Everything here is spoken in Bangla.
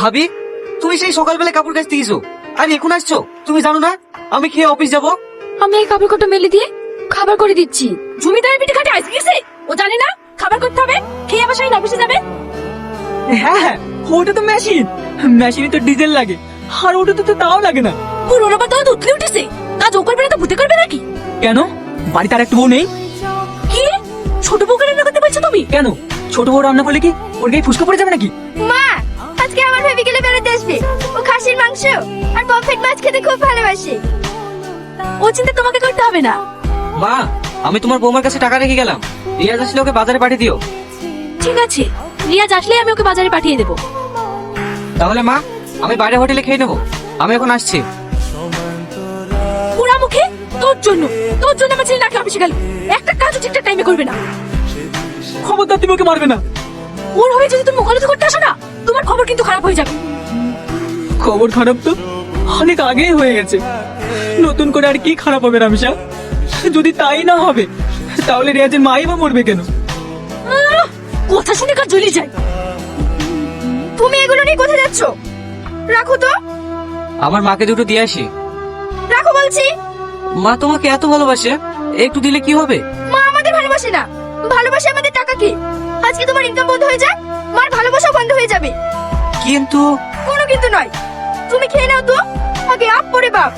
ভাবি, তুমি সেই সকালবেলা কাপড় কাচতে গেছো আর এখন আসছো? তুমি জানো না আমি খেয়ে অফিস যাব? আমি এই কাপড় কটা মেলে দিয়ে খাবার করে দিচ্ছি। জমিদারের পিঠে খাটে আইস গেছে, ও জানে না খাবার করতে হবে, খেয়ে আবার সেই অফিসে যাবে। হ্যাঁ হ্যাঁ, ওটা তো মেশিন, মেশিনে তো ডিজেল লাগে, আর ওটা তো তাও লাগে না। পুরোনো বা তো উঠলে উঠেছে, কাজ ও করবে না তো ভূতে করবে নাকি? কেন, বাড়িতে আর একটা বউ নেই? কি ছোট বউকে রান্না করতে বলছো তুমি? কেন, ছোট বউ রান্না করলে কি ওর গায়ে ফুসকা পড়ে যাবে নাকি? মা, আজকে আমার ভাবি গেলে বেড়াতে আসবে। ও খাসির মাংস আর পমফ্রেট মাছ খেতে খুব ভালোবাসে। ও চিন্তা তোমাকে করতে হবে না। মা, আমি তোমার বৌমার কাছে টাকা রেখে গেলাম, রিয়াজ আসলে ওকে বাজারে পাঠিয়ে দিও। ঠিক আছে, রিয়াজ আসলে আমি ওকে বাজারে পাঠিয়ে দেবো। তাহলে মা, আমি বাইরে হোটেলে খেয়ে নেবো, আমি এখন আসছি। পুরা মুখে তোর জন্য আমার ছেলে নাকি অফিসে গেল, একটা কাজও ঠিকঠাক টাইমে করবে না। খবরদার, তুমি ওকে মারবে না। ওর হয়ে যদি তুমি মোকাবিলা করতে আসো না, তোমার খবর কিন্তু খারাপ হয়ে যাবে। খবর খারাপ তো অনেক আগেই হয়ে গেছে, নতুন করে আর কি খারাপ হবে রামিসা? যদি তাই না হবে তাহলে রিয়াজের মাই বা মরবে কেন? কথা শুনে কাজ জ্বলে যায়। তুমি এগুলো নিয়ে কোথায় যাচ্ছ? রাখো তো, আমার মাকে দুটো দিয়ে আসি। রাখো বলছি। মা তোমাকে এত ভালোবাসে, একটু দিলে কি হবে? মা আমাদের ভালোবাসে না, ভালোবাসে আমাদের টাকা কি? আজকে তোমার ইনকাম বন্ধ হয়ে যায়, মার ভালোবাসা বন্ধ হয়ে যাবে। কিন্তু কোনো কিন্তু নয়, তুমি খেয়ে নাও তো, আগে আপ পরে বাপ।